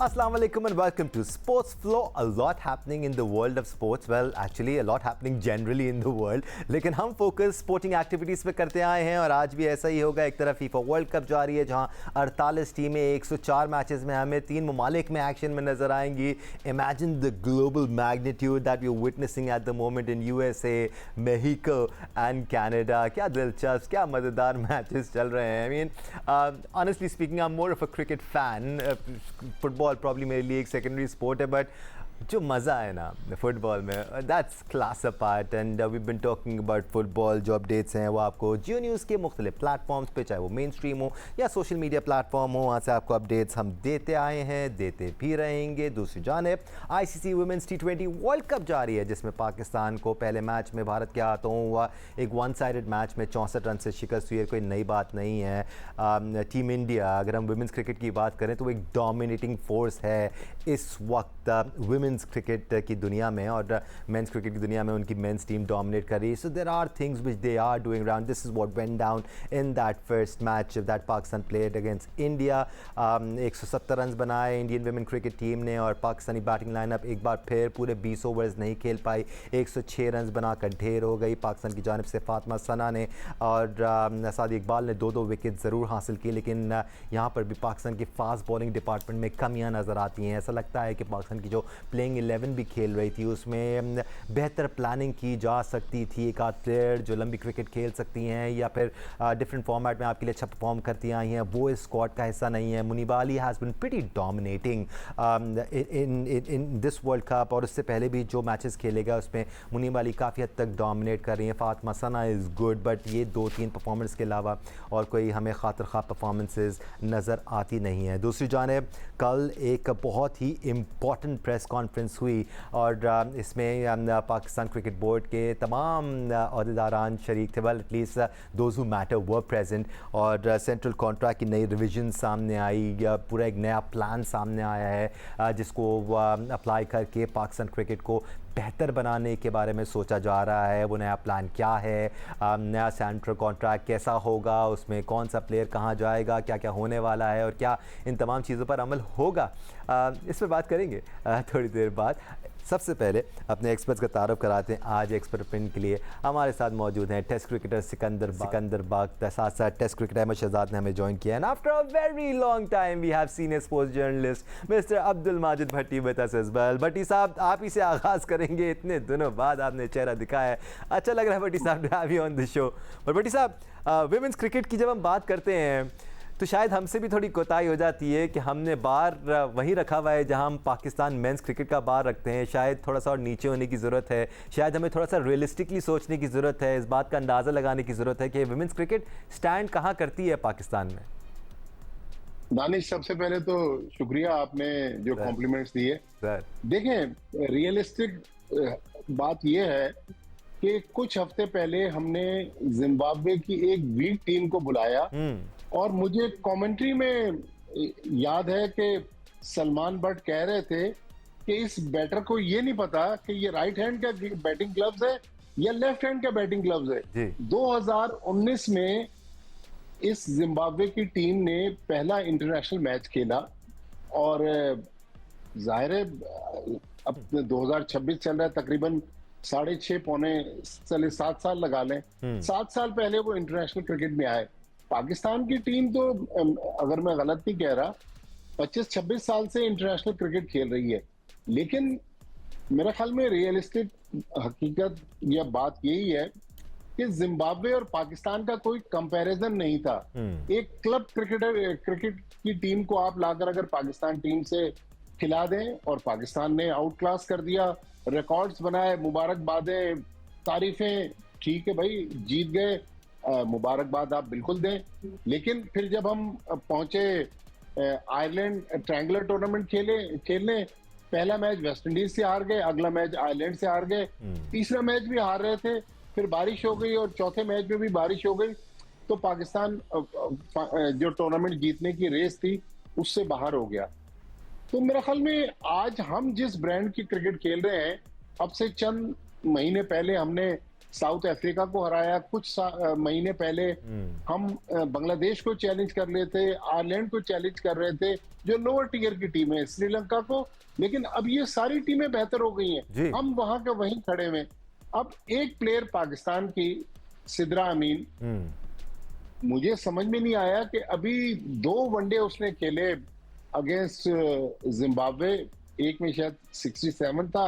Assalamu alaikum and welcome to Sports Flow. A lot happening in the world of sports. Well, actually a lot happening generally in the world. लेकिन हम focus sporting activities पे करते आए हैं और आज भी ऐसा ही होगा। एक तरफ फीफा वर्ल्ड कप जारी है जहां 48 टीमें 104 मैचेस में हमें 3 ममालिक में एक्शन में नज़र आएंगी। Imagine the global magnitude that we're witnessing at the moment in USA, Mexico and Canada. क्या दिलचस्प, क्या मज़ेदार मैचेस चल रहे हैं। I mean, honestly speaking, I'm more of a cricket fan. Football probably मेरे लिए एक सेकेंडरी स्पोर्ट है, बट जो मज़ा है ना फुटबॉल में, that's class apart. And we been talking about football. जो अपडेट्स हैं वो आपको जियो न्यूज़ के मुख्तलिफ प्लेटफॉर्म्स पे, चाहे वो मेन स्ट्रीम हो या सोशल मीडिया प्लेटफॉर्म हो, वहाँ से आपको अपडेट्स हम देते आए हैं, देते भी रहेंगे। दूसरी जानिब ICC women's T20 world cup जारी है जिसमें पाकिस्तान को पहले मैच में भारत के हाथों हुआ एक वन साइडेड मैच में 64 रन से शिकस्त हुई है। कोई नई बात नहीं है। टीम इंडिया, अगर हम वुमेंस क्रिकेट की बात करें तो वो एक डोमिनेटिंग फोर्स है इस वक्त वुमेंस क्रिकेट की दुनिया में, और मेंस क्रिकेट की दुनिया में उनकी मेंस टीम डोमिनेट कर रही है। So there are things which they are doing around. This is what went down in that first match that Pakistan played against India. 170 run बनाए इंडियन वुमेन क्रिकेट टीम ने, और पाकिस्तानी बैटिंग लाइनअप एक बार फिर पूरे 20 overs नहीं खेल पाई। 106 रन बनाकर ढेर हो गई पाकिस्तान की जानिब से। फातिमा सना ने और सादी इकबाल ने 2-2 विकेट ज़रूर हासिल की, लेकिन यहाँ पर भी पाकिस्तान की फास्ट बॉलिंग डिपार्टमेंट में कमियाँ नज़र आती हैं। ऐसा लगता है कि पाकिस्तान की जो प्लेइंग 11 भी खेल रही थी उसमें बेहतर प्लानिंग की जा सकती थी। एक आध प्लेयर जो लंबी क्रिकेट खेल सकती हैं या फिर डिफरेंट फॉर्मेट में आपके लिए अच्छा परफॉर्म करती आई हैं, वो इस स्क्वाड का हिस्सा नहीं है। Muneeba Ali has been pretty dominating in this world cup, और उससे पहले भी जो मैचेस खेलेगा उसमें मुनीबा अली काफ़ी हद तक डोमिनेट कर रही हैं। फातिमा सना इज़ गुड, बट ये 2-3 परफॉर्मेंस के अलावा और कोई हमें खातिर ख्वाह परफॉर्मेंसेस नज़र आती नहीं है। दूसरी जानिब कल एक बहुत ही इम्पॉर्टेंट प्रेस कॉन्फ्रेंस हुई और इसमें पाकिस्तान क्रिकेट बोर्ड के तमाम अहदेदारान शरीक थे। Well at least those who matter were present, और सेंट्रल कॉन्ट्रैक्ट की नई रिवीजन सामने आई। पूरा एक नया प्लान सामने आया है जिसको अप्लाई करके पाकिस्तान क्रिकेट को बेहतर बनाने के बारे में सोचा जा रहा है। वो नया प्लान क्या है, नया सेंट्रल कॉन्ट्रैक्ट कैसा होगा, उसमें कौन सा प्लेयर कहाँ जाएगा, क्या क्या होने वाला है और क्या इन तमाम चीज़ों पर अमल होगा, इस पर बात करेंगे थोड़ी देर बाद। सबसे पहले अपने एक्सपर्ट्स का तारुफ कराते हैं। आज एक्सपर्ट ओपिनियन के लिए हमारे साथ मौजूद हैं टेस्ट क्रिकेटर सिकंदर बाग, साथ साथ टेस्ट क्रिकेटर अहमद शहजाद ने हमें ज्वाइन किया है। After a very long time we have senior sports journalist mister Abdul Majid Bhatti with us as well. Bhatti साहब, आप ही से आगाज़ करेंगे। इतने दिनों बाद आपने चेहरा दिखाया है, अच्छा लग रहा है भट्टी साहब to have you on the show. और भट्टी साहब, वुमेन्स क्रिकेट की जब हम बात करते हैं तो शायद हमसे भी थोड़ी कोताही हो जाती है कि हमने बार वहीं रखा हुआ है जहां हम पाकिस्तान मेंस क्रिकेट का बार रखते हैं। शायद थोड़ा सा और नीचे होने की ज़रूरत है, शायद हमें थोड़ा सा रियलिस्टिकली सोचने की ज़रूरत है, इस बात का अंदाज़ा लगाने की ज़रूरत है कि वुमेन्स क्रिकेट स्टैंड कहाँ करती है पाकिस्तान में। दानिश, सबसे पहले तो शुक्रिया आपने जो कॉम्प्लीमेंट्स दिए। देखें, रियलिस्टिक बात यह है कि कुछ हफ्ते पहले हमने जिम्बाब्वे की एक वीक टीम को बुलाया और मुझे कमेंट्री में याद है कि सलमान भट्ट कह रहे थे कि इस बैटर को ये नहीं पता कि ये राइट हैंड का बैटिंग ग्लव्स है या लेफ्ट हैंड का बैटिंग ग्लव्स है। 2019 में इस जिम्बाब्वे की टीम ने पहला इंटरनेशनल मैच खेला और जाहिर है अब 2026 चल रहा है, तकरीबन 6.5 पौने 7 साल लगा लें, 7 साल पहले वो इंटरनेशनल क्रिकेट में आए। पाकिस्तान की टीम तो, अगर मैं गलत नहीं कह रहा, 25-26 साल से इंटरनेशनल क्रिकेट खेल रही है। लेकिन मेरे ख्याल में रियलिस्टिक हकीकत या बात यही है कि जिम्बाब्वे और पाकिस्तान का कोई कंपैरिजन नहीं था। एक क्लब क्रिकेट की टीम को आप लाकर अगर पाकिस्तान टीम से खिला दें, और पाकिस्तान ने आउट क्लास कर दिया, रिकॉर्ड्स बनाए, मुबारकबादें, तारीफें, ठीक है भाई जीत गए, मुबारकबाद आप बिल्कुल दें। लेकिन फिर जब हम पहुंचे आयरलैंड ट्रायंगुलर टूर्नामेंट खेलने, पहला मैच वेस्ट इंडीज से हार गए, अगला मैच आयरलैंड से हार गए, तीसरा मैच भी हार रहे थे, फिर बारिश हो गई और चौथे मैच में भी बारिश हो गई, तो पाकिस्तान जो टूर्नामेंट जीतने की रेस थी उससे बाहर हो गया। तो मेरे ख्याल में आज हम जिस ब्रांड की क्रिकेट खेल रहे हैं, अब से चंद महीने पहले हमने साउथ अफ्रीका को हराया, कुछ महीने पहले हम बांग्लादेश को चैलेंज कर रहे थे, आयरलैंड को चैलेंज कर रहे थे, जो लोअर टियर की टीम है, श्रीलंका को। लेकिन अब ये सारी टीमें बेहतर हो गई हैं, हम वहां के वहीं खड़े हुए। अब एक प्लेयर पाकिस्तान की, सिद्रा अमीन, मुझे समझ में नहीं आया कि अभी 2 वनडे उसने खेले अगेंस्ट जिम्बाब्वे, एक में शायद 67 था,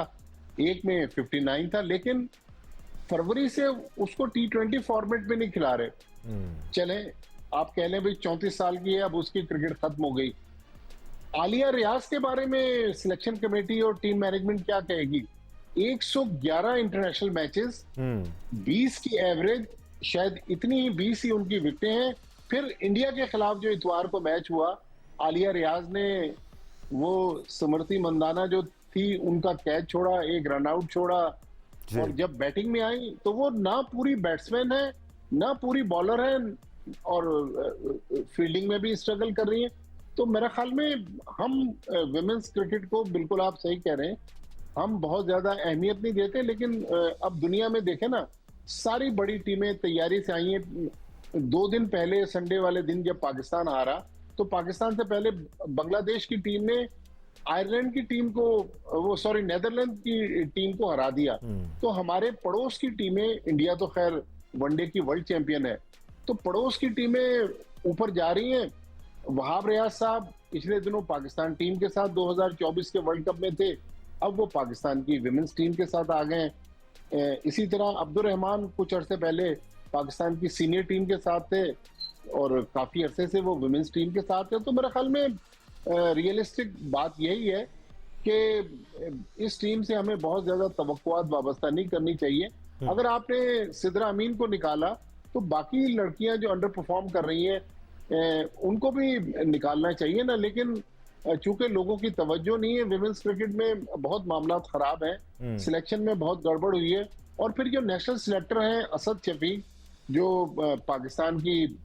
एक में 59 था, लेकिन फरवरी से उसको T20 फॉर्मेट में नहीं खिला रहे। चले आप कह लें भाई 34 साल की है, अब उसकी क्रिकेट खत्म हो गई। आलिया रियाज के बारे में सिलेक्शन कमेटी और टीम मैनेजमेंट क्या कहेगी? 111 इंटरनेशनल मैचेस, 20 की एवरेज, शायद इतनी ही 20 ही उनकी विकेटें हैं। फिर इंडिया के खिलाफ जो इतवार को मैच हुआ, आलिया रियाज ने वो स्मृति मंदाना जो थी उनका कैच छोड़ा, एक रन आउट छोड़ा, और जब बैटिंग में आई तो वो ना पूरी बैट्समैन है ना पूरी बॉलर है, और फील्डिंग में भी स्ट्रगल कर रही है। तो मेरे ख्याल में हम विमेंस क्रिकेट को, बिल्कुल आप सही कह रहे हैं, हम बहुत ज्यादा अहमियत नहीं देते। लेकिन अब दुनिया में देखें ना, सारी बड़ी टीमें तैयारी से आई हैं। 2 दिन पहले संडे वाले दिन जब पाकिस्तान हारा, तो पाकिस्तान से पहले बांग्लादेश की टीम ने आयरलैंड की टीम को, नेदरलैंड की टीम को हरा दिया। तो हमारे पड़ोस की टीमें, इंडिया तो खैर वनडे की वर्ल्ड चैंपियन है, तो पड़ोस की टीमें ऊपर जा रही हैं। वहाब रियाज साहब पिछले दिनों पाकिस्तान टीम के साथ 2024 के वर्ल्ड कप में थे, अब वो पाकिस्तान की विमेंस टीम के साथ आ गए। इसी तरह अब्दुल रहमान कुछ अरसे पहले पाकिस्तान की सीनियर टीम के साथ थे, और काफी अरसे से वो विमेंस टीम के साथ है। तो मेरे ख्याल में रियलिस्टिक बात यही है कि इस टीम से हमें बहुत ज्यादा तवक्कुआत वाबस्ता नहीं करनी चाहिए। अगर आपने सिद्रा अमीन को निकाला, तो बाकी लड़कियां जो अंडर परफॉर्म कर रही हैं उनको भी निकालना चाहिए ना। लेकिन चूंकि लोगों की तवज्जो नहीं है, विमेंस क्रिकेट में बहुत मामला खराब है, सिलेक्शन में बहुत गड़बड़ हुई है। और फिर जो नेशनल सिलेक्टर हैं असद शफीक, जो पाकिस्तान की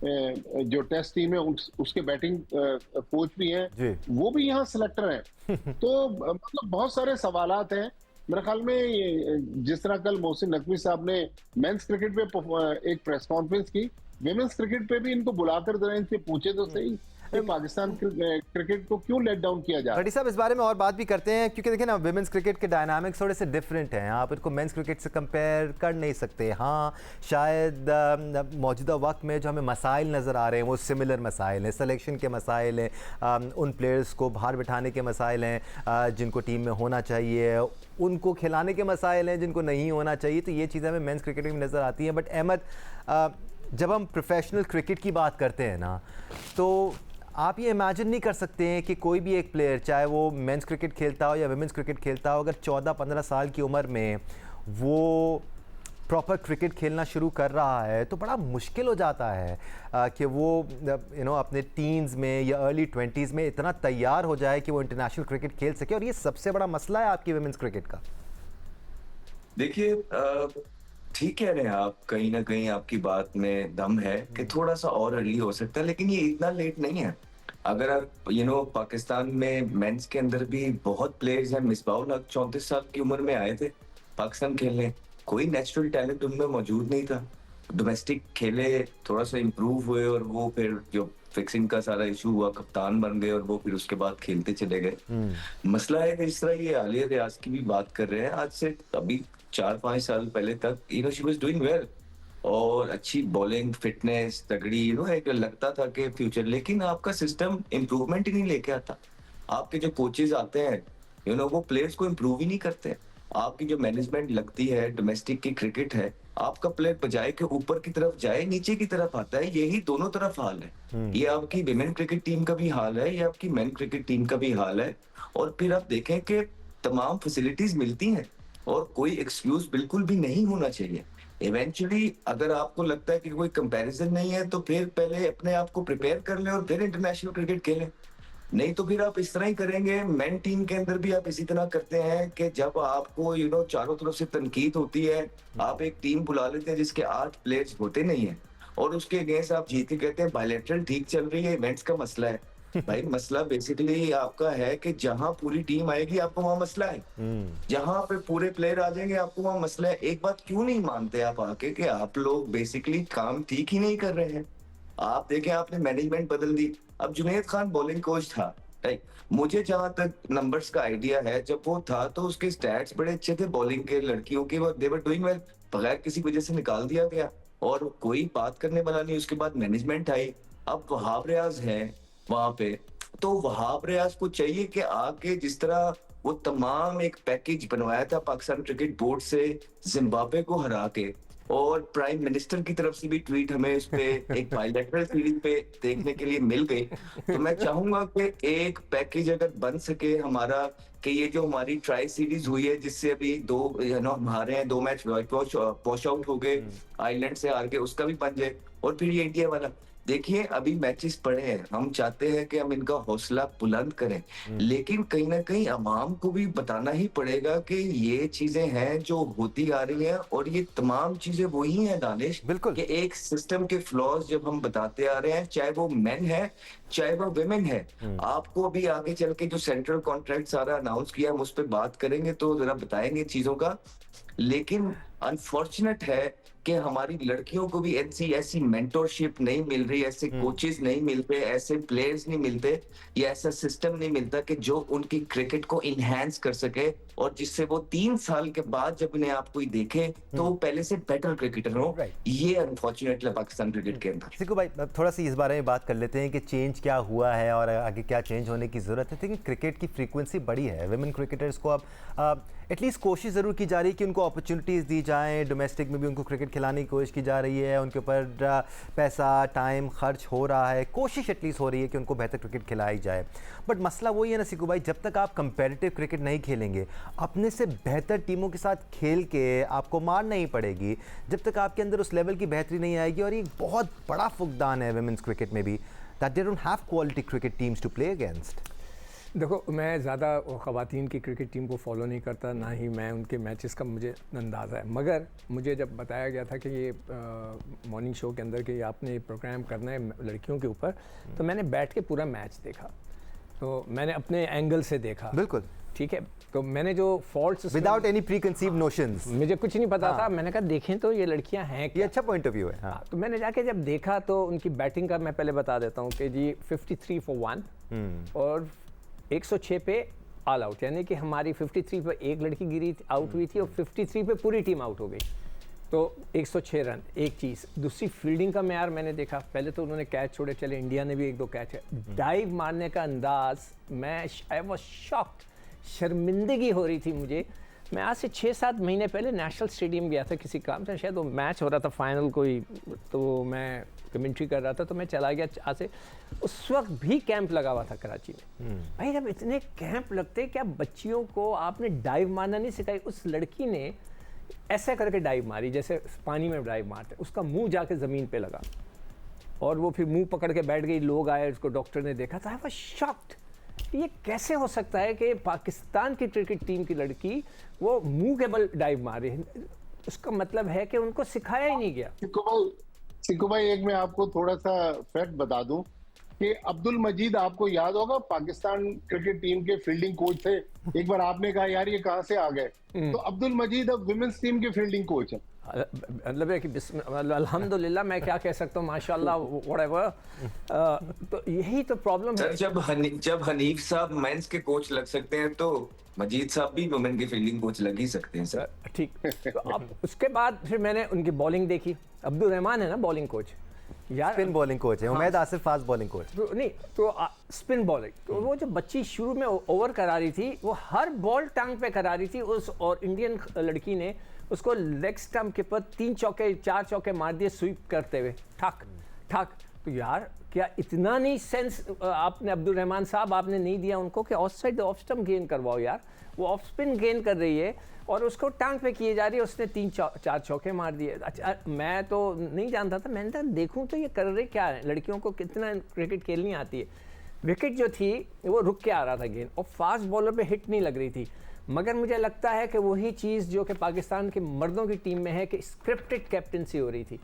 जो टेस्ट टीम है उसके बैटिंग कोच भी हैं, वो भी यहाँ सिलेक्टर हैं। तो मतलब बहुत सारे सवालात हैं। मेरे ख्याल में जिस तरह कल मोहसिन नकवी साहब ने मेंस क्रिकेट पे एक प्रेस कॉन्फ्रेंस की, विमेंस क्रिकेट पे भी इनको बुलाकर जरा इनसे पूछे तो सही कि पाकिस्तान क्रिकेट को क्यों लेट डाउन किया जा रहा है। भट्टी साहब, इस बारे में और बात भी करते हैं, क्योंकि देखिए ना, विमेंस क्रिकेट के डायनामिक्स थोड़े से डिफरेंट हैं। आप इनको मेंस क्रिकेट से कंपेयर कर नहीं सकते। हाँ, शायद मौजूदा वक्त में जो हमें मसाइल नज़र आ रहे हैं वो सिमिलर मसाइल हैं, सिलेक्शन के मसाइल हैं, उन प्लेयर्स को बाहर बिठाने के मसाइल हैं जिनको टीम में होना चाहिए, उनको खिलाने के मसाइल हैं जिनको नहीं होना चाहिए। तो ये चीज़ें हमें मेंस क्रिकेट में नज़र आती हैं। बट अहमद, जब हम प्रोफेशनल क्रिकेट की बात करते हैं ना, तो आप ये इमेजिन नहीं कर सकते हैं कि कोई भी एक प्लेयर, चाहे वो मेंस क्रिकेट खेलता हो या वुमेन्स क्रिकेट खेलता हो, अगर 14-15 साल की उम्र में वो प्रॉपर क्रिकेट खेलना शुरू कर रहा है, तो बड़ा मुश्किल हो जाता है कि वो अपने टीन्स में या अर्ली 20s में इतना तैयार हो जाए कि वो इंटरनेशनल क्रिकेट खेल सके। और ये सबसे बड़ा मसला है आपकी वुमेन्स क्रिकेट का। देखिए, ठीक कह रहे हैं आप, कहीं ना कहीं आपकी बात में दम है कि थोड़ा सा और अर्ली हो सकता है, लेकिन ये इतना लेट नहीं है। अगर आप पाकिस्तान में मेंस के अंदर भी बहुत प्लेयर्स हैं। मिसबाहुल हक 34 साल की उम्र में आए थे पाकिस्तान खेलने, कोई नेचुरल टैलेंट उनमें मौजूद नहीं था। डोमेस्टिक खेले, थोड़ा सा इम्प्रूव हुए, और वो फिर जो फिक्सिंग का सारा इशू हुआ, कप्तान बन गए, और वो फिर उसके बाद खेलते चले गए। मसला है कि जिस तरह ये आलिया रियाज की भी बात कर रहे हैं, आज से अभी 4-5 साल पहले तक शी वाज डूइंग वेल, और अच्छी बॉलिंग, फिटनेस तगड़ी, एक लगता था कि फ्यूचर। लेकिन आपका सिस्टम इम्प्रूवमेंट ही नहीं लेके आता। आपके जो कोचेज आते हैं वो प्लेयर्स को इम्प्रूव ही नहीं करते। आपकी जो मैनेजमेंट लगती है, डोमेस्टिक की क्रिकेट है, आपका प्लेयर बजाय के ऊपर की तरफ जाए, नीचे की तरफ आता है। यही दोनों तरफ हाल है। ये आपकी विमेन क्रिकेट टीम का भी हाल है, ये आपकी मेन क्रिकेट टीम का भी हाल है। और फिर आप देखें कि तमाम फैसिलिटीज मिलती हैं, और कोई एक्सक्यूज बिल्कुल भी नहीं होना चाहिए। इवेंचुअली अगर आपको लगता है कि कोई कंपैरिजन नहीं है, तो फिर पहले अपने आप को प्रिपेयर कर ले और फिर इंटरनेशनल क्रिकेट खेलें। नहीं तो फिर आप इस तरह ही करेंगे। मेन टीम के अंदर भी आप इसी तरह करते हैं कि जब आपको चारों तरफ से तनकीद होती है, आप एक टीम बुला लेते हैं जिसके 8 प्लेयर्स होते नहीं है, और उसके अगेंस्ट आप जीत के कहते हैं बायलैटरल ठीक चल रही है, इवेंट्स का मसला है। भाई मसला बेसिकली आपका है कि जहां पूरी टीम आएगी आपको वहां मसला है, जहां पे पूरे प्लेयर आ जाएंगे आपको वहां मसला है। एक बात क्यों नहीं मानते आप आके कि आप लोग बेसिकली काम ठीक ही नहीं कर रहे हैं। आप देखें, आपने मैनेजमेंट बदल दी। अब जुनैद खान बॉलिंग कोच था, राइट, मुझे जहां तक नंबर्स का आइडिया है, जब वो था तो उसके स्टैट्स बड़े अच्छे थे बॉलिंग के, लड़कियों के, वो दे वर डूइंग वेल, बगैर किसी वजह से निकाल दिया गया और कोई बात करने वाला नहीं। उसके बाद मैनेजमेंट आई, अब वहाब रियाज है वहां पे, तो वहाब रियाज को चाहिए कि आके जिस तरह वो तमाम एक पैकेज बनवाया था पाकिस्तान क्रिकेट बोर्ड से जिम्बाब्वे को हरा के, और प्राइम मिनिस्टर की तरफ से भी ट्वीट हमें इस पे एक बायलैटरल सीरीज पे देखने के लिए मिल गई। तो मैं चाहूंगा कि एक पैकेज अगर बन सके हमारा, कि ये जो हमारी ट्राई सीरीज हुई है जिससे अभी 2 हम हारे हैं, 2 मैच वॉश आउट हो गए, आयरलैंड से हार के, उसका भी बन जाए। और फिर ये इंडिया वाला देखिए, अभी मैचेस पड़े हैं, हम चाहते हैं कि हम इनका हौसला बुलंद करें, लेकिन कहीं ना कहीं अवाम को भी बताना ही पड़ेगा कि ये चीजें हैं जो होती आ रही हैं, और ये तमाम चीजें वही हैं दानिश, बिल्कुल कि एक सिस्टम के फ्लॉज जब हम बताते आ रहे हैं, चाहे वो मेन है चाहे वो विमेन है। आपको अभी आगे चल के जो सेंट्रल कॉन्ट्रैक्ट सारा अनाउंस किया, हम उस पर बात करेंगे तो जरा बताएंगे चीजों का। लेकिन अनफॉर्चुनेट है कि हमारी लड़कियों को भी ऐसी मेंटरशिप नहीं मिल रही, ऐसे कोचेस नहीं मिलते, ऐसे प्लेयर्स नहीं मिलते, या ऐसा सिस्टम नहीं मिलता कि जो उनकी क्रिकेट को इनहेंस कर सके, और जिससे वो 3 साल के बाद जब इन्हें आप कोई देखे तो वो पहले से बेटर क्रिकेटर हो। ये अनफॉर्चुनेट है पाकिस्तान क्रिकेट के अंदर। सिक्कू भाई, थोड़ा सी इस बारे में बात कर लेते हैं कि चेंज क्या हुआ है और आगे क्या चेंज होने की ज़रूरत है। लेकिन क्रिकेट की फ्रीक्वेंसी बड़ी है, विमेन क्रिकेटर्स को अब एटलीस्ट कोशिश ज़रूर की जा रही है कि उनको अपॉर्चुनिटीज़ दी जाएँ, डोमेस्टिक में भी उनको क्रिकेट खिलाने की कोशिश की जा रही है, उनके ऊपर पैसा टाइम खर्च हो रहा है, कोशिश एटलीस्ट हो रही है कि उनको बेहतर क्रिकेट खिलाई जाए। बट मसला वही है ना सिक्कू भाई, जब तक आप कंपेरेटिव क्रिकेट नहीं खेलेंगे, अपने से बेहतर टीमों के साथ खेल के आपको मारना ही पड़ेगी, जब तक आपके अंदर उस लेवल की बेहतरी नहीं आएगी। और ये बहुत बड़ा फुकदान है वुमेन्स क्रिकेट में भी, that they don't have quality cricket teams to play against. देखो, मैं ज़्यादा ख़वातीन की क्रिकेट टीम को फॉलो नहीं करता, ना ही मैं उनके मैचेस का मुझे अंदाज़ा है। मगर मुझे जब बताया गया था कि ये मॉर्निंग शो के अंदर कि आपने ये प्रोग्राम करना है लड़कियों के ऊपर, तो मैंने बैठ के पूरा मैच देखा, तो मैंने अपने एंगल से देखा। बिल्कुल ठीक है, तो मैंने जो faults without any preconceived notions, मुझे कुछ नहीं पता था, मैंने कहा देखें तो ये लड़कियां हैं क्या। ये अच्छा पॉइंट ऑफ व्यू है। हाँ। तो मैंने जाके जब देखा तो उनकी बैटिंग का मैं पहले बता देता हूँ कि जी 53 for 1 और 106 पे ऑल आउट, यानी कि हमारी 53 पे एक लड़की गिरी आउट हुई थी और 53 पे पूरी टीम आउट हो गई, तो 106 रन। एक चीज़, दूसरी फील्डिंग का मैयार मैंने देखा, पहले तो उन्होंने कैच छोड़े, चले इंडिया ने भी 1-2 कैच है, डाइव मारने का अंदाज, मैं आई वाज शॉक्ड, शर्मिंदगी हो रही थी मुझे। मैं आज से 6-7 महीने पहले नेशनल स्टेडियम गया था किसी काम से, शायद वो मैच हो रहा था फाइनल कोई, तो मैं कमेंट्री कर रहा था, तो मैं चला गया आज से। उस वक्त भी कैंप लगा हुआ था कराची में। भाई जब इतने कैंप लगते, क्या बच्चियों को आपने डाइव मारना नहीं सिखाई? उस लड़की ने ऐसा करके डाइव मारी जैसे पानी में डाइव मारते, उसका मुंह जाके ज़मीन पे लगा और वो फिर मुंह पकड़ के बैठ गई। लोग आए, उसको डॉक्टर ने देखा था, आई वाज शॉक्ड। ये कैसे हो सकता है कि पाकिस्तान की क्रिकेट टीम की लड़की वो मुंह के बल डाइव मारे? उसका मतलब है कि उनको सिखाया ही नहीं गया। सिक्कू भाई, एक मैं आपको थोड़ा सा फैक्ट बता दूं कि अब्दुल मजीद, आपको याद होगा, पाकिस्तान क्रिकेट टीम के फील्डिंग कोच थे। एक बार आपने कहा यार ये कहां से आ गए, तो अब्दुल मजीद अब विमेंस टीम के फील्डिंग कोच हैं। मतलब है कि अल्हम्दुलिल्लाह, मैं क्या कह सकता हूँ, माशाल्लाह, व्हाटएवर। तो यही तो प्रॉब्लम है। जब हनीफ साहब मेंस के कोच लग सकते हैं, तो मजीद साहब भी वुमेन के फील्डिंग कोच लग ही सकते हैं सर। ठीक, तो अब उसके बाद फिर मैंने उनकी बॉलिंग देखी। अब्दुल रहमान है ना बॉलिंग कोच, यार स्पिन बॉलिंग कोच है। Umaid Asif fast bowling coach. तो नहीं, तो स्पिन बॉलिंग, तो वो जो बच्ची शुरू में ओवर करा रही थी, वो हर बॉल टांग पे करा रही थी उस, और इंडियन लड़की ने उसको लेग स्टंप के पर 3 चौके 4 चौके मार दिए स्वीप करते हुए, ठक ठक। तो यार क्या इतना नहीं सेंस आपने, अब्दुल रहमान साहब, आपने नहीं दिया उनको कि of side off stump gain करवाओ यार? वो ऑफ स्पिन गेन कर रही है और उसको टांग पे किए जा रही है, उसने 3-4 चौके मार दिए। अच्छा, मैं तो नहीं जानता था, मैंने कहा देखूं तो ये कर रहे क्या है, लड़कियों को कितना क्रिकेट खेलनी आती है। विकेट जो थी वो रुक के आ रहा था गेंद, और फास्ट बॉलर पे हिट नहीं लग रही थी। मगर मुझे लगता है कि वही चीज़ जो कि पाकिस्तान के मर्दों की टीम में है कि स्क्रिप्टेड कैप्टनसी हो रही थी,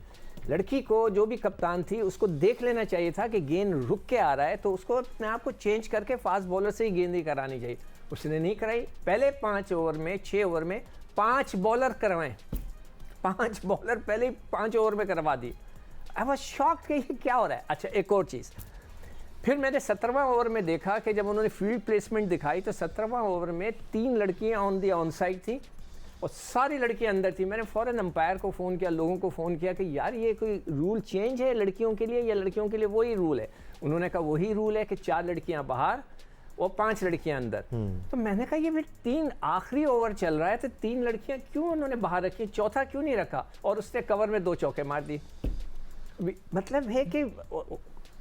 लड़की को, जो भी कप्तान थी, उसको देख लेना चाहिए था कि गेंद रुक के आ रहा है तो उसको अपने आप को चेंज करके फास्ट बॉलर से ही गेंदी करानी चाहिए। उसने नहीं कराई। पहले 5 ओवर में, 6 ओवर में 5 बॉलर करवाएं, 5 बॉलर पहले ही 5 ओवर में करवा दी। आई वाज शॉक्ड कि ये क्या हो रहा है। अच्छा, एक और चीज़, फिर मैंने 17वां ओवर में देखा कि जब उन्होंने फील्ड प्लेसमेंट दिखाई तो 17वां ओवर में 3 लड़कियां ऑन साइड थी और सारी लड़कियां अंदर थी। मैंने फ़ौरन अंपायर को फ़ोन किया, लोगों को फ़ोन किया कि यार ये कोई रूल चेंज है लड़कियों के लिए या लड़कियों के लिए वही रूल है? उन्होंने कहा वही रूल है कि 4 लड़कियां बाहर और 5 लड़कियां अंदर। तो मैंने कहा ये फिर 3 आखिरी ओवर चल रहा है तो 3 लड़कियां क्यों उन्होंने बाहर रखी, चौथा क्यों नहीं रखा? और उसने कवर में 2 चौके मार दी। मतलब है कि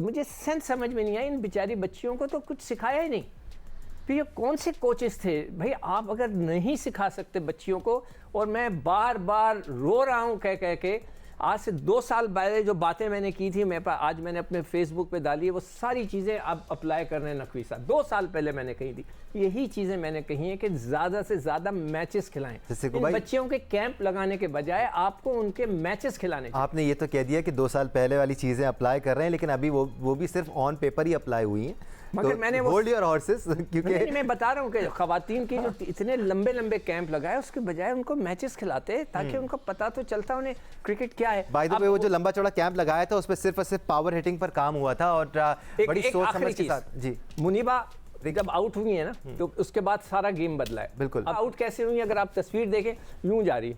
मुझे सेंस समझ में नहीं आई, इन बेचारी बच्चियों को तो कुछ सिखाया ही नहीं। तो ये कौन से कोचेस थे भाई? आप अगर नहीं सिखा सकते बच्चियों को, और मैं बार बार रो रहा हूँ कह कह के, आज से 2 साल पहले जो बातें मैंने की थी, आज मैंने अपने फेसबुक पे डाली है, वो सारी चीज़ें अब अप्लाई कर रहे हैं नकवी साहब। 2 साल पहले मैंने कही थी यही चीज़ें, मैंने कही हैं कि ज़्यादा से ज़्यादा मैचेस खिलाएं। इन बच्चियों के कैंप लगाने के बजाय आपको उनके मैचेस खिलाने चाहिए। आपने ये तो कह दिया कि 2 साल पहले वाली चीज़ें अप्लाई कर रहे हैं, लेकिन अभी वो भी सिर्फ ऑन पेपर ही अप्लाई हुई हैं। मगर तो मैंने होल्ड योर हॉर्सेस, क्योंकि मैं बता रहा हूँ कि खवातीन की जो इतने लंबे लंबे कैंप लगाए, उसके बजाय उनको मैचेस खिलाते ताकि उनको पता तो चलता उन्हें क्रिकेट क्या है। बाय द वे, वो जो लंबा चौड़ा कैंप लगाया था उसमें सिर्फ और सिर्फ पावर हिटिंग पर काम हुआ था और बड़ी सोच समझ के साथ। जी, मुनीबा जब आउट हुई है ना तो उसके बाद सारा गेम बदला है। बिल्कुल। आउट कैसे हुई, अगर आप तस्वीर देखें, यूं जा रही,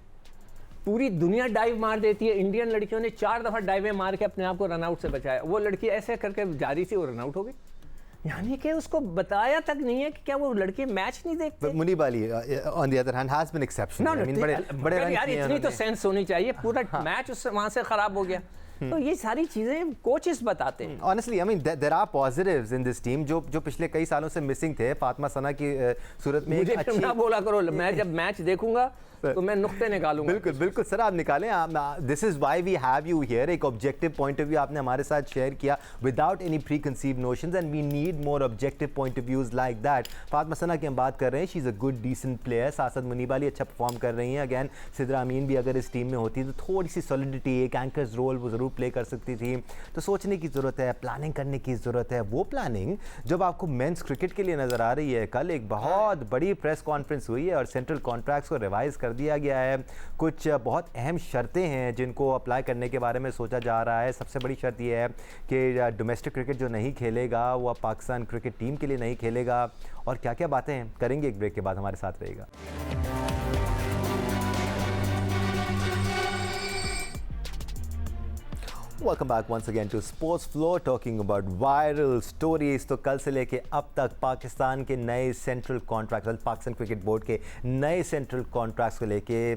पूरी दुनिया डाइव मार देती है। इंडियन लड़कियों ने 4 दफा डाइवें मार के अपने आप को रनआउट से बचाया। वो लड़की ऐसे करके जा रही थी, वो रनआउट हो गई। यानी कि उसको बताया तक नहीं है कि क्या वो लड़के मैच नहीं देखते। Muneeb Ali on the other hand has been exceptional. I mean बड़े रन यार, इतनी तो सेंस होनी चाहिए। पूरा मैच उस वहां से खराब हो गया। तो ये सारी चीजें कोचेस बताते हैं। Honestly I mean there are positives in this team जो पिछले कई सालों से मिसिंग थे। फातिमा सना की सूरत में मुझे अच्छी ना बोला करो, मैं जब मैच देखूंगा तो मैं नुक्ते निकालूंगा। बिल्कुल बिल्कुल सर, आप निकालें। This is why we have you here. एक ऑब्जेक्टिव पॉइंट ऑफ व्यू आपने हमारे साथ शेयर किया without any preconceived notions, and we need more objective point of views like that. Fatima Sana की हम बात कर रहे हैं, she is a good decent player. साथ साथ मुनीब अली अच्छा परफॉर्म कर रही हैं। अगैन सिद्रा अमीन भी अगर इस टीम में होती तो थोड़ी सी सॉलिडिटी, एक एंकर्स रोल वो ज़रूर प्ले कर सकती थी। तो सोचने की ज़रूरत है, प्लानिंग करने की ज़रूरत है। वो प्लानिंग जब आपको मेंस क्रिकेट के लिए नज़र आ रही है, कल एक बहुत बड़ी प्रेस कॉन्फ्रेंस हुई है और सेंट्रल कॉन्ट्रैक्ट्स को रिवाइज़ कर दिया गया है। कुछ बहुत अहम शर्तें हैं जिनको अप्लाई करने के बारे में सोचा जा रहा है। सबसे बड़ी शर्त यह है कि डोमेस्टिक क्रिकेट जो नहीं खेलेगा वो अब पाकिस्तान क्रिकेट टीम के लिए नहीं खेलेगा। और क्या क्या बातें हैं करेंगे एक ब्रेक के बाद, हमारे साथ रहेगा। Welcome back once again to Sports Flow, talking about viral stories. तो कल से लेके अब तक पाकिस्तान के नए central contract, Pakistan cricket board के नए सेंट्रल कॉन्ट्रैक्ट्स को लेके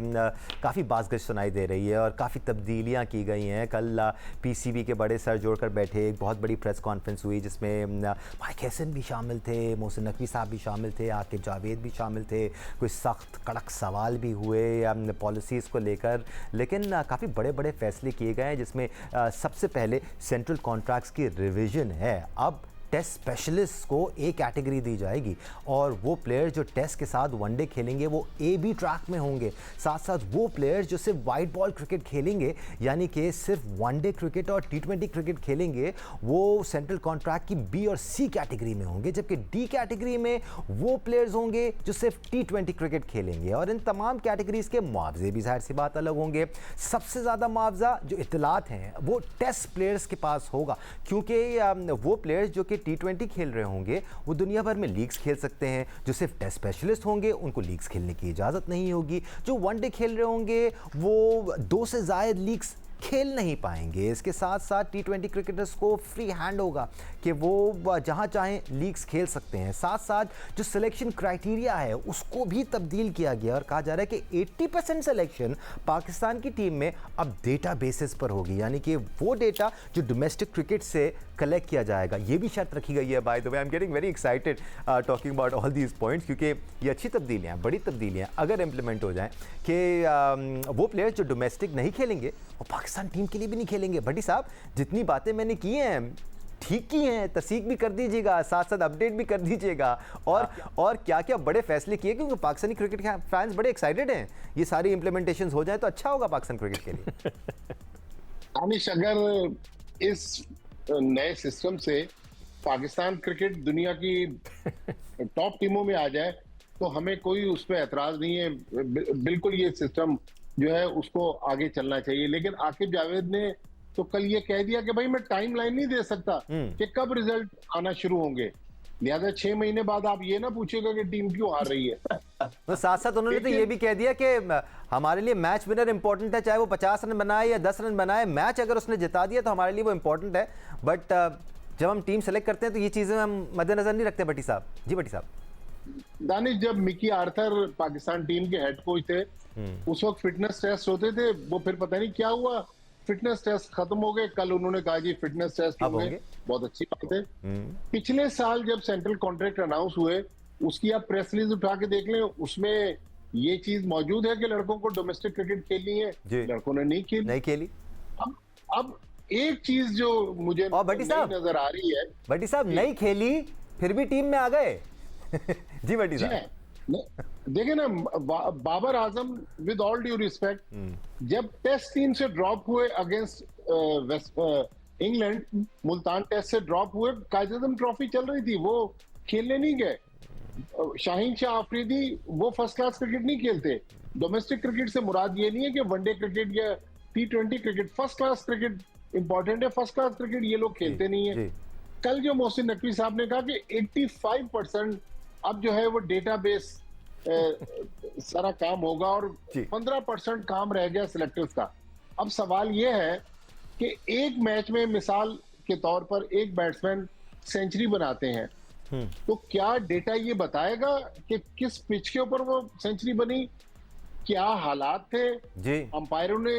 काफ़ी बाज़गश सुनाई दे रही है और काफ़ी तब्दीलियां की गई हैं। कल पीसीबी के बड़े सर जोड़कर बैठे, एक बहुत बड़ी प्रेस कॉन्फ्रेंस हुई जिसमें माइक हैसन भी शामिल थे, मोहसिन नकवी साहब भी शामिल थे, आकिब जावेद भी शामिल थे। कोई सख्त कड़क सवाल भी हुए पॉलिसीज़ को लेकर, लेकिन काफ़ी बड़े बड़े फैसले किए गए हैं जिसमें सबसे पहले सेंट्रल कॉन्ट्रैक्ट्स की रिवीजन है। अब टेस्ट स्पेशलिस्ट को ए कैटेगरी दी जाएगी और वो प्लेयर जो टेस्ट के साथ वनडे खेलेंगे वो ए बी ट्रैक में होंगे। साथ साथ वो प्लेयर जो सिर्फ वाइट बॉल क्रिकेट खेलेंगे, यानी कि सिर्फ वनडे क्रिकेट और टी20 क्रिकेट खेलेंगे, वो सेंट्रल कॉन्ट्रैक्ट की बी और सी कैटेगरी में होंगे। जबकि डी कैटेगरी में वो प्लेयर्स होंगे जो सिर्फ टी20 क्रिकेट खेलेंगे। और इन तमाम कैटेगरीज के मुआवजे भी जाहिर सी बात अलग होंगे। सबसे ज़्यादा मुआवजा जो इतलात हैं वो टेस्ट प्लेयर्स के पास होगा, क्योंकि वो प्लेयर्स जो कि टी20 खेल रहे होंगे वो दुनिया भर में लीग्स खेल सकते हैं। जो सिर्फ टेस्ट स्पेशलिस्ट होंगे उनको लीग्स खेलने की इजाज़त नहीं होगी। जो वनडे खेल रहे होंगे वो 2 से ज़ायद लीग्स खेल नहीं पाएंगे। इसके साथ साथ टी20 क्रिकेटर्स को फ्री हैंड होगा कि वो जहां चाहें लीग्स खेल सकते हैं। साथ साथ जो सिलेक्शन क्राइटेरिया है उसको भी तब्दील किया गया और कहा जा रहा है कि 80% सिलेक्शन पाकिस्तान की टीम में अब डेटा बेसिस पर होगी, यानी कि वो डेटा जो डोमेस्टिक क्रिकेट से कलेक्ट किया जाएगा। ये भी शर्त रखी गई है। By the way, I am getting very excited talking about all these points, क्योंकि ये अच्छी तब्दीलियाँ, बड़ी तब्दीलियाँ अगर इम्प्लीमेंट हो जाएं कि वो प्लेयर्स जो डोमेस्टिक नहीं खेलेंगे वो पाकिस्तान टीम के लिए भी नहीं खेलेंगे। भट्टी साहब, जितनी बातें मैंने की हैं ठीक की हैं, तस्दीक भी कर दीजिएगा, साथ साथ अपडेट भी कर दीजिएगा। और क्या क्या बड़े फैसले किए, क्योंकि पाकिस्तानी क्रिकेट के फैंस बड़े एक्साइटेड हैं। ये सारी इंप्लीमेंटेशंस हो जाए तो अच्छा होगा पाकिस्तान क्रिकेट के लिए। दानिश, अगर इस नए सिस्टम से पाकिस्तान क्रिकेट दुनिया की टॉप टीमों में आ जाए तो हमें कोई उस पर ऐतराज नहीं है। बिल्कुल ये सिस्टम जो है उसको आगे चलना चाहिए। लेकिन आकिब जावेद ने तो कल ये कह दिया कि भाई मैं टाइम लाइन नहीं दे सकता कि कब रिजल्ट आना शुरू होंगे, लिहाजा 6 महीने बाद आप ये ना पूछेगा कि टीम क्यों हार रही है। तो साथ साथ उन्होंने तो ये भी कह दिया कि हमारे लिए मैच विनर इंपॉर्टेंट है, चाहे वो 50 रन बनाए या 10 रन बनाए, मैच अगर उसने जिता दिया तो हमारे लिए वो इंपॉर्टेंट है। बट जब हम टीम सेलेक्ट करते हैं तो ये चीजें हम मद्देनजर नहीं रखते। भट्टी साहब जी, भट्टी साहब। दानिश, जब मिकी आर्थर पाकिस्तान टीम के हेड कोच थे उस वक्त फिटनेस टेस्ट होते थे, वो फिर पता नहीं क्या हुआ, फिटनेस टेस्ट खत्म हो गए। कल उन्होंने कहा जी फिटनेस टेस्ट होंगे, बहुत अच्छी बात है। पिछले साल जब सेंट्रल कॉन्ट्रैक्ट अनाउंस हुए उसकी आप प्रेस रिलीज उठा के देख लें, उसमें ये चीज मौजूद है कि लड़कों को डोमेस्टिक क्रिकेट खेलनी है, लड़कों ने नहीं खेली। अब एक चीज जो मुझे नजर आ रही है, भट्टी साहब नहीं खेली फिर भी टीम में आ गए। जी भट्टी साहब, देखे ना, Babar Azam with all due respect, जब टेस्ट टीम से ड्रॉप हुए अगेंस्ट इंग्लैंड, मुल्तान टेस्ट से ड्रॉप हुए, कायद-ए-आज़म ट्रॉफी चल रही थी, वो खेलने नहीं गए। शाहीन शाह आफरीदी वो फर्स्ट क्लास क्रिकेट नहीं खेलते। डोमेस्टिक क्रिकेट से मुराद ये नहीं है कि वनडे क्रिकेट या T20 cricket, first class cricket important है। फर्स्ट क्लास क्रिकेट ये लोग खेलते नहीं है। कल जो मोहसिन नकवी साहब ने कहा कि 85% अब जो है वो डेटाबेस सारा काम होगा और 15% काम रह गया सिलेक्टर्स का। अब सवाल ये है कि एक मैच में मिसाल के तौर पर एक बैट्समैन सेंचुरी बनाते हैं, तो क्या डेटा ये बताएगा कि किस पिच के ऊपर वो सेंचुरी बनी, क्या हालात थे, अंपायरों ने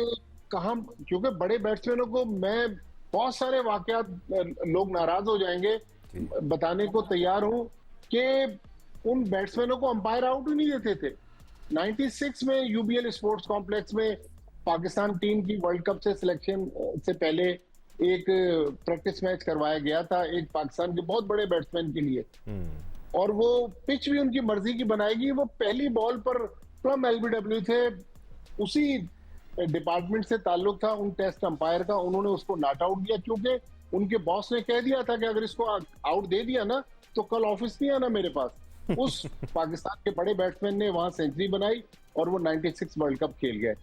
कहा? क्योंकि बड़े बैट्समैनों को मैं बहुत सारे वाकयात लोग नाराज हो जाएंगे बताने को तैयार हूं कि उन बैट्समैनों को अंपायर आउट ही नहीं देते थे। 96 में यूबीएल स्पोर्ट्स कॉम्प्लेक्स में पाकिस्तान टीम की वर्ल्ड कप से सिलेक्शन से पहले एक प्रैक्टिस मैच करवाया गया था एक पाकिस्तान के बहुत बड़े बैट्समैन के लिए, और वो पिच भी उनकी मर्जी की बनाएगी। वो पहली बॉल पर फ्रॉम एलबीडब्ल्यू थे, उसी डिपार्टमेंट से ताल्लुक था उन टेस्ट अंपायर का, उन्होंने उसको नॉट आउट किया क्योंकि उनके बॉस ने कह दिया था कि अगर इसको आउट दे दिया ना तो कल ऑफिस नहीं आना मेरे पास। उस पाकिस्तान के बड़े बैट्समैन ने वहां सेंचुरी बनाई और वो 96 वर्ल्ड कप खेल गए।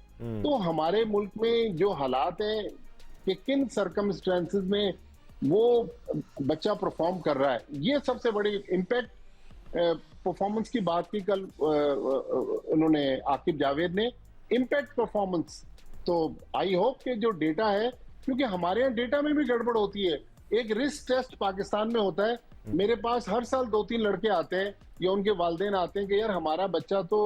तो हमारे मुल्क में जो हालात हैं कि किन सर्कमस्टेंसेस में वो बच्चा परफॉर्म कर रहा है, ये सबसे बड़ी इम्पैक्ट परफॉर्मेंस की बात की कल उन्होंने आकिब जावेद ने, इम्पैक्ट परफॉर्मेंस। तो आई होप कि जो डेटा है, क्योंकि हमारे यहाँ डेटा में भी गड़बड़ होती है। एक रिस्क टेस्ट पाकिस्तान में होता है, मेरे पास हर साल 2-3 लड़के आते हैं या उनके वालिदैन आते हैं कि यार हमारा बच्चा तो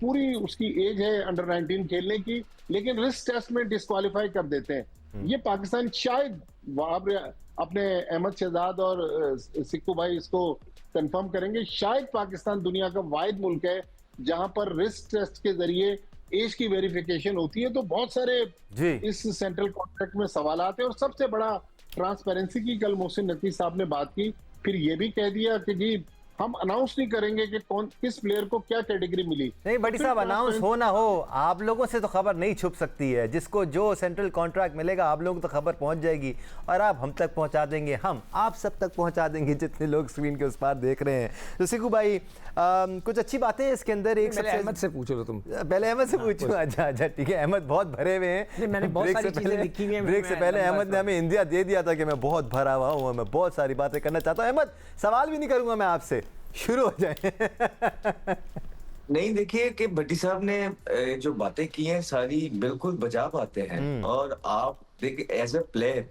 पूरी उसकी एज है अंडर 19 खेलने की, लेकिन रिस्क टेस्ट में डिस्क्वालीफाई कर देते हैं। ये पाकिस्तान शायद अपने अहमद शहजाद और सिक्कू भाई इसको कंफर्म करेंगे, शायद पाकिस्तान दुनिया का वाहिद मुल्क है जहां पर रिस्क टेस्ट के जरिए एज की वेरिफिकेशन होती है। तो बहुत सारे इस सेंट्रल कॉन्ट्रैक्ट में सवाल आते हैं, और सबसे बड़ा ट्रांसपेरेंसी की कल मोहसिन नकवी साहब ने बात की, फिर ये भी कह दिया कि जी हम अनाउंस नहीं करेंगे कि कौन किस प्लेयर को क्या कैटेगरी मिली। नहीं भट्टी साहब, अनाउंस हो ना हो आप लोगों से तो खबर नहीं छुप सकती है। जिसको जो सेंट्रल कॉन्ट्रैक्ट मिलेगा आप लोगों को तो खबर पहुंच जाएगी और आप हम तक पहुंचा देंगे, हम आप सब तक पहुंचा देंगे जितने लोग स्क्रीन के उस पार देख रहे हैं। तो सिक्कू भाई कुछ अच्छी बातें हैं इसके अंदर। एक पहले अहमद से पूछो तुम। पहले अहमद से पूछूं? अच्छा ठीक है, अहमद बहुत भरे हुए हैं। मैंने बहुत सारी चीजें लिखी हैं। ब्रेक से पहले अहमद ने हमें इंडिया दे दिया था कि मैं बहुत भरा हुआ हूँ, मैं बहुत सारी बातें करना चाहता हूँ। अहमद, सवाल भी नहीं करूंगा मैं आपसे, शुरू हो जाए। नहीं, देखिए कि भट्टी साहब ने जो बातें की हैं सारी बिल्कुल बजा पाते हैं। और आप देखिए एज ए प्लेयर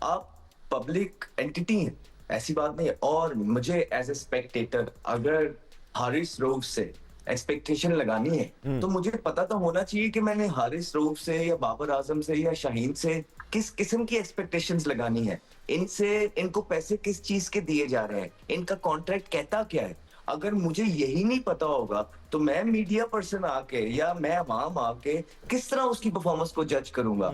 आप पब्लिक एंटिटी हैं, ऐसी बात नहीं है। और मुझे एज ए स्पेक्टेटर अगर हारिस रऊफ से एक्सपेक्टेशन लगानी है तो मुझे पता तो होना चाहिए कि मैंने हारिस रऊफ से या बाबर आजम से या शाहीन से किस किस्म की एक्सपेक्टेशंस लगानी है। इनसे इनको पैसे किस चीज के दिए जा रहे हैं, इनका कॉन्ट्रैक्ट कहता क्या है। अगर मुझे यही नहीं पता होगा तो मैं मीडिया पर्सन आके या मैं आवाम आके किस तरह उसकी परफॉर्मेंस को जज करूंगा।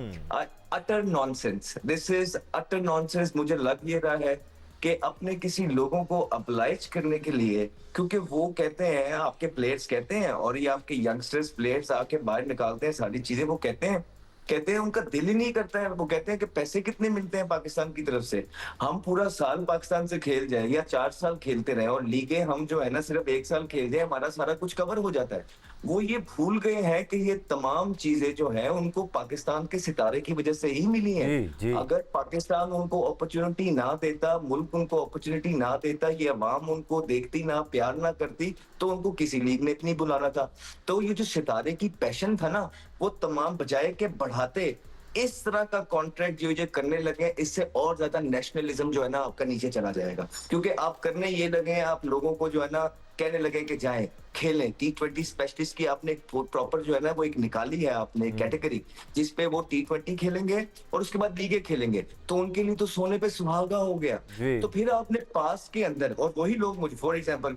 Utter nonsense, this is utter nonsense. मुझे लग ये रहा है कि अपने किसी लोगों को अप्लाइज करने के लिए, क्योंकि वो कहते हैं, आपके प्लेयर्स कहते हैं और ये आपके यंगस्टर्स प्लेयर्स आके बाहर निकालते हैं सारी चीजें, वो कहते हैं कहते हैं उनका दिल ही नहीं करता है। वो कहते हैं कि पैसे कितने मिलते हैं पाकिस्तान की तरफ से, हम पूरा साल पाकिस्तान से खेल जाए या 4 साल खेलते रहे और लीगे हम जो है ना सिर्फ 1 साल खेल जाए, हमारा सारा कुछ कवर हो जाता है। वो ये भूल गए हैं कि ये तमाम चीजें जो है उनको पाकिस्तान के सितारे की वजह से ही मिली है। जी। अगर पाकिस्तान उनको अपॉर्चुनिटी ना देता, मुल्क उनको अपॉर्चुनिटी ना देता, ये अवाम उनको देखती ना, प्यार ना करती, तो उनको किसी लीग ने इतनी बुलाना था। तो ये जो सितारे की पैशन था ना, वो तमाम बजाय के बढ़ाते इस तरह का कॉन्ट्रैक्ट जो करने लगे, इससे और ज्यादा नेशनलिज्म जो है ना आपका नीचे चला जाएगा। क्योंकि आप करने ये लगे, आप लोगों को जो है ना कहने लगे कि जाएं खेलें। T20 स्पेशलिस्ट की आपने प्रॉपर जो है ना वो एक निकाली है आपने कैटेगरी, जिसपे वो T20 खेलेंगे और उसके बाद लीगे खेलेंगे, तो उनके लिए तो सोने पे सुहागा हो गया। तो फिर आपने पास के अंदर, और वही लोग मुझे फॉर एग्जाम्पल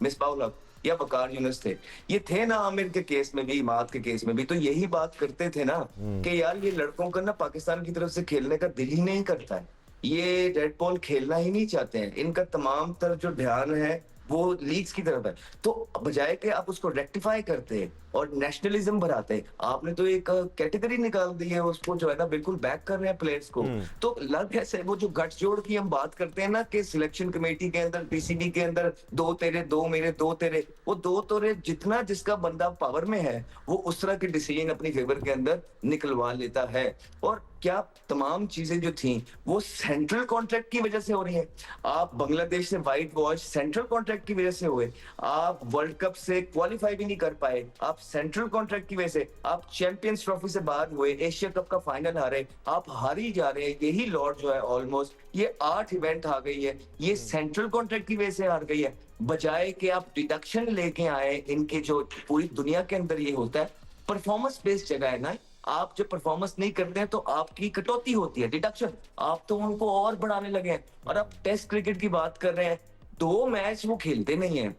मिसबाउल हक या वकार यूनुस थे, ये थे ना आमिर के केस में भी, इमाद के केस में भी, तो यही बात करते थे ना कि यार ये लड़कों का ना पाकिस्तान की तरफ से खेलने का दिल ही नहीं करता है, ये रेड बॉल खेलना ही नहीं चाहते हैं, इनका तमाम तरफ जो ध्यान है वो लीग्स की तरफ है। तो बजाय के आप उसको रेक्टिफाई करते हैं और नेशनलिज्म बढ़ाते हैं, आपने तो एक कैटेगरी निकाल दी है, उसको जो है ना बिल्कुल बैक कर रहे हैं प्लेयर्स को। तो लग ऐसे वो जो गठजोड़ की हम बात करते हैं ना कि सिलेक्शन कमेटी के अंदर, पीसीबी के अंदर 2 तेरे 2 मेरे 2 तेरे, वो 2 तेरे जितना जिसका बंदा पावर में है वो उस तरह के डिसीजन अपनी फेवर के अंदर निकलवा लेता है। और क्या तमाम चीजें जो थी वो सेंट्रल कॉन्ट्रैक्ट की वजह से हो रही है। आप बांग्लादेश से व्हाइट वॉश सेंट्रल कॉन्ट्रैक्ट की वजह से हुए, आप वर्ल्ड कप से क्वालिफाई भी नहीं कर पाए, आप सेंट्रल कॉन्ट्रैक्ट की वजह से, आप चैंपियंस ट्रॉफी से बाहर हुए, एशिया कप का फाइनल हारे, आप हार ही जा रहे हैं। यही लॉर्ड जो है ऑलमोस्ट ये 8 इवेंट आ गई है, ये सेंट्रल कॉन्ट्रैक्ट की वजह से हार गई है। बजाय कि आप डिडक्शन लेके आए, इनके जो पूरी दुनिया के अंदर ये होता है परफॉर्मेंस बेस्ड जगह है ना, आप जब परफॉर्मेंस नहीं करते हैं तो आपकी कटौती होती है, डिडक्शन। आप तो उनको और बढ़ाने लगे हैं। और आप टेस्ट क्रिकेट की बात कर रहे हैं, 2 मैच वो खेलते नहीं है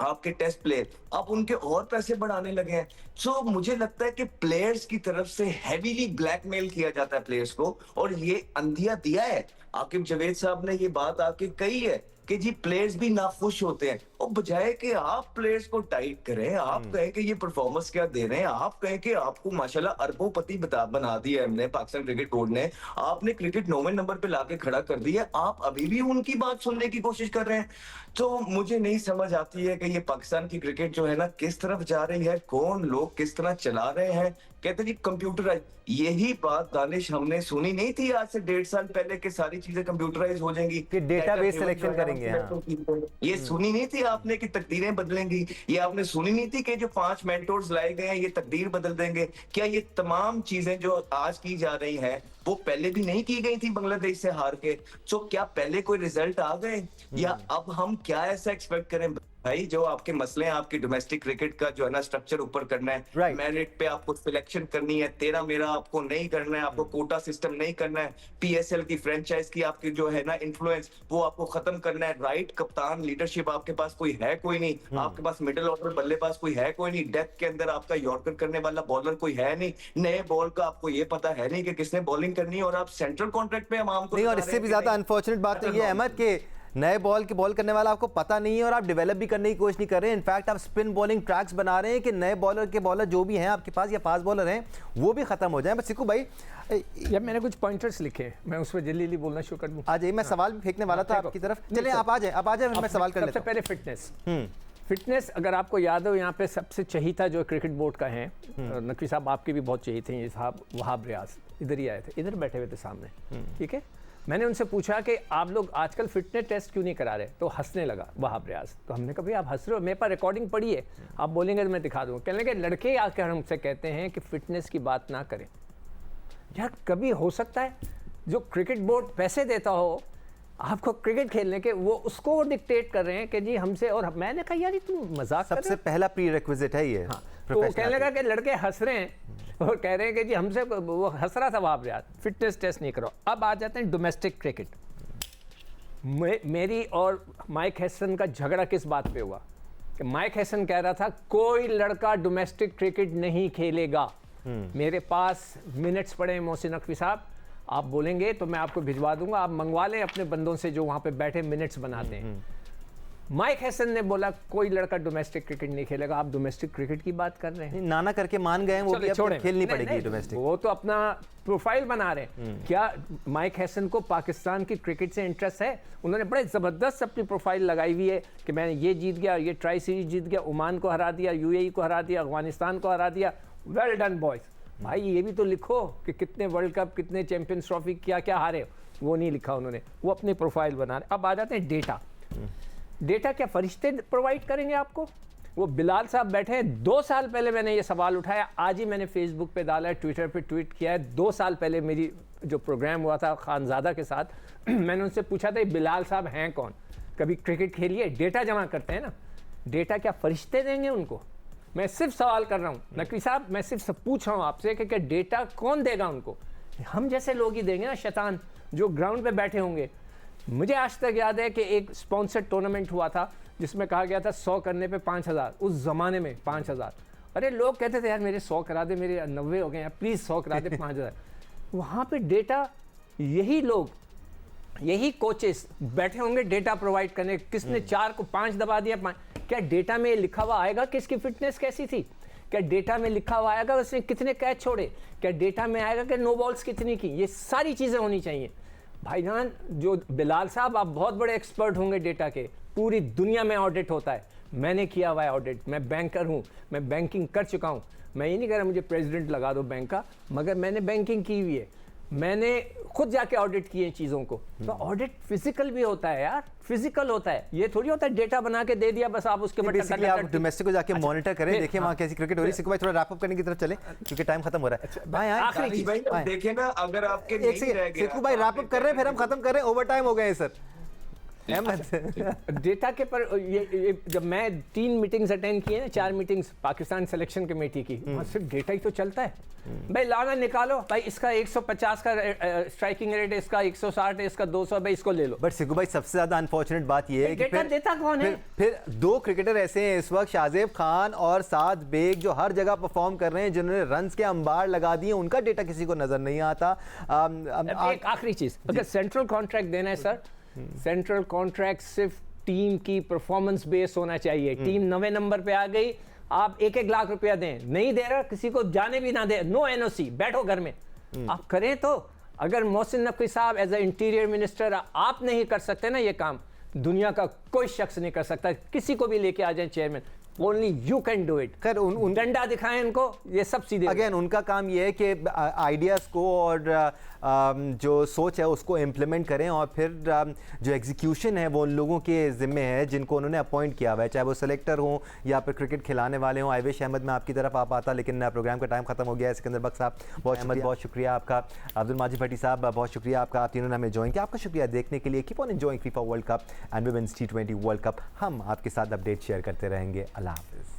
आपके टेस्ट प्लेयर, आप उनके और पैसे बढ़ाने लगे हैं। सो मुझे लगता है कि प्लेयर्स की तरफ से हैवीली ब्लैकमेल किया जाता है प्लेयर्स को, और ये अंधिया दिया है। आकिब जावेद साहब ने ये बात आके कही है कि जी प्लेयर्स भी नाखुश होते हैं, और बजाय कि आप प्लेयर्स को टाइट करें, आप कहें कि ये परफॉर्मेंस क्या दे रहे हैं, आप कहें कि आपको माशाल्लाह अरबोपति बना दिया हमने, पाकिस्तान क्रिकेट बोर्ड ने, आपने क्रिकेट 9वें नंबर पे लाके खड़ा कर दिया, आप अभी भी उनकी बात सुनने की कोशिश कर रहे हैं। तो मुझे नहीं समझ आती है कि ये पाकिस्तान की क्रिकेट जो है ना किस तरफ जा रही है, कौन लोग किस तरह चला रहे हैं। कहते जी कंप्यूटराइज, यही बात दानिश हमने सुनी नहीं थी आज से 1.5 साल पहले कि सारी चीजें कंप्यूटराइज हो जाएंगी, कि डेटाबेस सिलेक्शन करेंगे। ये सुनी नहीं थी आपने कि तकदीरें बदलेंगी, ये आपने सुनी नहीं थी कि जो 5 मेंटोर्स लाए गए हैं ये तकदीर बदल देंगे। क्या ये तमाम चीजें जो आज की जा रही हैं वो पहले भी नहीं की गई थी बांग्लादेश से हार के? तो क्या पहले कोई रिजल्ट आ गए, या अब हम क्या ऐसा एक्सपेक्ट करें भाई? जो आपके मसले हैं आपकी डोमेस्टिक क्रिकेट का जो है ना स्ट्रक्चर ऊपर करना है, मेरिट पे आपको सिलेक्शन करनी है, तेरा मेरा आपको नहीं करना है, आपको कोटा सिस्टम नहीं करना है, पीएसएल की फ्रेंचाइज की आपकी जो है ना इन्फ्लुएंस वो आपको खत्म करना है, राइट कप्तान लीडरशिप आपके पास कोई है कोई नहीं, आपके पास मिडिल ऑर्डर बल्लेबाज कोई है कोई नहीं, डेथ के अंदर आपका यॉर्कर करने वाला बॉलर कोई है नहीं, नए बॉल का आपको ये पता है नहीं कि किसने बॉलिंग करनी है, और आप सेंट्रल कॉन्ट्रैक्ट पे हम आम नहीं। और इससे भी ज्यादा अनफॉर्चुनेट बात तो ये है अहमद के नए बॉल की बॉल करने वाला आपको पता नहीं है और आप डेवलप भी करने की कोशिश नहीं कर रहे हैं। इनफैक्ट आप स्पिन बॉलिंग ट्रैक्स बना रहे हैं कि नए बॉलर के बॉलर जो भी हैं आपके पास या फास्ट बॉलर हैं वो भी खत्म हो जाए। बस सिक्कू भाई, यार मैंने कुछ पॉइंटर्स लिखे हैं, मैं उस पर जल्दी बोलना शुरू कर दूं। आ जाइए, मैं सवाल भी फेंकने वाला था आपकी तरफ। चलिए आप आ जाए, मैं सवाल कर लेता हूं। सबसे पहले फिटनेस अगर आपको याद हो, यहाँ पे सबसे चहीता जो क्रिकेट बोर्ड का है, नकवी साहब आपके भी बहुत चाहिए थे, ये साहब वहाब रियाज इधर ही आए थे, इधर बैठे हुए थे सामने, ठीक है। मैंने उनसे पूछा कि आप लोग आजकल फिटनेस टेस्ट क्यों नहीं करा रहे, तो हंसने लगा वहाब रियाज। तो हमने कहा भाई आप हंस रहे हो, मेरे पास रिकॉर्डिंग पड़ी है, आप बोलेंगे तो मैं दिखा दूंगा। कहने लगे लड़के आकर हमसे कहते हैं कि फिटनेस की बात ना करें। यार कभी हो सकता है जो क्रिकेट बोर्ड पैसे देता हो आपको क्रिकेट खेलने के, वो उसको डिक्टेट कर रहे हैं कि जी हमसे, और मैंने कहा यार तुम मजाक कर रहे हो। सबसे पहला प्री रिक्विजिट है ये। हाँ, तो कहने लगा कि लड़के हंस रहे हैं और कह रहे हैं कि जी हमसे, वो हंस रहा था वहां यार, फिटनेस टेस्ट नहीं करो। अब आ जाते हैं डोमेस्टिक क्रिकेट। मेरी और माइक हैसन का झगड़ा किस बात पे हुआ कि माइक हैसन कह रहा था कोई लड़का डोमेस्टिक क्रिकेट नहीं खेलेगा। मेरे पास मिनट्स पड़े हैं मोहसिन नकवी साहब, आप बोलेंगे तो मैं आपको भिजवा दूंगा, आप मंगवा लें अपने बंदों से जो वहां पे बैठे मिनट्स बनाते हैं। माइक हैसन ने बोला कोई लड़का डोमेस्टिक क्रिकेट नहीं खेलेगा। आप डोमेस्टिक क्रिकेट की बात कर रहे हैं? नाना करके मान गए हैं वो, भी अब खेलनी पड़ेगी डोमेस्टिक। वो तो अपना प्रोफाइल बना रहे हैं। क्या माइक हैसन को पाकिस्तान की क्रिकेट से इंटरेस्ट है? उन्होंने बड़े ज़बरदस्त अपनी प्रोफाइल लगाई हुई है कि मैंने ये जीत गया, ये ट्राई सीरीज जीत गया, ओमान को हरा दिया, यूएई को हरा दिया, अफगानिस्तान को हरा दिया। Well done boys. भाई ये भी तो लिखो कि कितने वर्ल्ड कप, कितने चैंपियंस ट्रॉफी, क्या क्या हारे। वो नहीं लिखा उन्होंने, वो अपनी प्रोफाइल बना रहे। अब आ जाते हैं डेटा। डेटा क्या फरिश्ते प्रोवाइड करेंगे आपको? वो बिलाल साहब बैठे हैं। 2 साल पहले मैंने ये सवाल उठाया, आज ही मैंने फेसबुक पे डाला है, ट्विटर पे ट्वीट किया है। 2 साल पहले मेरी जो प्रोग्राम हुआ था खानजादा के साथ, मैंने उनसे पूछा था बिलाल साहब हैं कौन, कभी क्रिकेट खेलिए? डेटा जमा करते हैं ना, डेटा क्या फरिश्ते देंगे उनको? मैं सिर्फ सवाल कर रहा हूँ नकवी साहब, मैं सिर्फ पूछ रहा हूँ आपसे कि क्या डेटा कौन देगा उनको? हम जैसे लोग ही देंगे ना, शैतान जो ग्राउंड पे बैठे होंगे। मुझे आज तक याद है कि एक स्पॉन्सर्ड टूर्नामेंट हुआ था जिसमें कहा गया था 100 करने पे 5000, उस ज़माने में 5000। अरे लोग कहते थे यार मेरे 100 करा दे, मेरे 90 हो गए यार, प्लीज़ 100 करा दे 5000। वहाँ पे डेटा, यही लोग, यही कोचेस बैठे होंगे डेटा प्रोवाइड करने। किसने 4 को 5 दबा दिया, 5। क्या डेटा में लिखा हुआ आएगा कि इसकी फिटनेस कैसी थी? क्या डेटा में लिखा हुआ आएगा उसने कितने कैच छोड़े? क्या डेटा में आएगा कि नो बॉल्स कितनी की? ये सारी चीज़ें होनी चाहिए भाईजान। जो बिलाल साहब, आप बहुत बड़े एक्सपर्ट होंगे डेटा के, पूरी दुनिया में ऑडिट होता है, मैंने किया हुआ है ऑडिट। मैं बैंकर हूँ, मैं बैंकिंग कर चुका हूँ। मैं ये नहीं कह रहा मुझे प्रेसिडेंट लगा दो बैंक का, मगर मैंने बैंकिंग की हुई है, मैंने खुद जाके ऑडिट किए चीज़ों को। तो ऑडिट फिजिकल भी होता है यार, फिजिकल होता है। ये थोड़ी होता है डेटा बना के दे दिया बस आप उसके बेसिकली आप डोमेस्टिक को जाके मॉनिटर करें, देखिए वहाँ कैसी क्रिकेट हो रही है। सिक्कू भाई थोड़ा रैप अप करने की तरफ चले क्योंकि टाइम खत्म हो रहा है। भाई आखिरी भाई देखिए ना, अगर आपके नहीं रह गया, सिक्कू भाई रैप अप कर रहे हैं, फिर हम खत्म कर रहे हैं। ओवर टाइम हो गए हैं सर। डेटा के पर ये जब मैं 3 मीटिंग्स अटेंड किए ना, 4 मीटिंग्स पाकिस्तान सिलेक्शन कमेटी की, वहाँ सिर्फ डेटा ही तो चलता है। भाई लाना निकालो, भाई इसका 150 का स्ट्राइकिंग रेट है, इसका 160 है, इसका 200, भाई इसको ले लो। बट सिक्कू भाई सबसे ज्यादा अनफॉर्चुनेट बात ये है कि डेटा देता कौन है? फिर 2 क्रिकेटर ऐसे हैं इस वक्त, शाहजेब खान और साद बेग, जो हर जगह परफॉर्म कर रहे हैं, जिन्होंने रन्स के अंबार लगा दिए, उनका डेटा किसी को नजर नहीं आता। एक आखिरी चीज, अगर सेंट्रल कॉन्ट्रैक्ट देना है सर, सेंट्रल कॉन्ट्रैक्ट सिर्फ टीम की परफॉर्मेंस बेस होना चाहिए। टीम 9वें नंबर पे आ गई, आप 1-1 लाख रुपया दें, नहीं दे रहा किसी को जाने भी ना दे, नो एनओसी, बैठो घर में। आप करें तो, अगर मोहसिन नकवी साहब एज ए इंटीरियर मिनिस्टर आप नहीं कर सकते ना ये काम, दुनिया का कोई शख्स नहीं कर सकता। किसी को भी लेके आ जाए chairman, only you can do it. खैर उन डंडा दिखाएं इनको, ये सब सीधे। अगेन उनका काम ये है कि आइडियाज़ को और जो सोच है उसको इम्प्लीमेंट करें, और फिर जो एग्जीक्यूशन है वो उन लोगों के ज़िम्मे है जिनको उन्होंने अपॉइंट किया हुआ है, चाहे वो सेलेक्टर हों या फिर क्रिकेट खिलाने वाले हों। आवेश अहमद, मैं आपकी तरफ आप आता, लेकिन प्रोग्राम का टाइम खत्म हो गया है। सिकंदर बख्श साहब बहुत शुक्रिया आपका। अब्दुल माजिद भट्टी साहब बहुत शुक्रिया आपका, आप तीनों ने हमें ज्वाइन किया। आपका शुक्रिया देखने के लिए। Keep on enjoying FIFA world cup and women's T20 world cup. हम आपके साथ अपडेट शेयर करते रहेंगे। अल्लाह हाफ़िज़।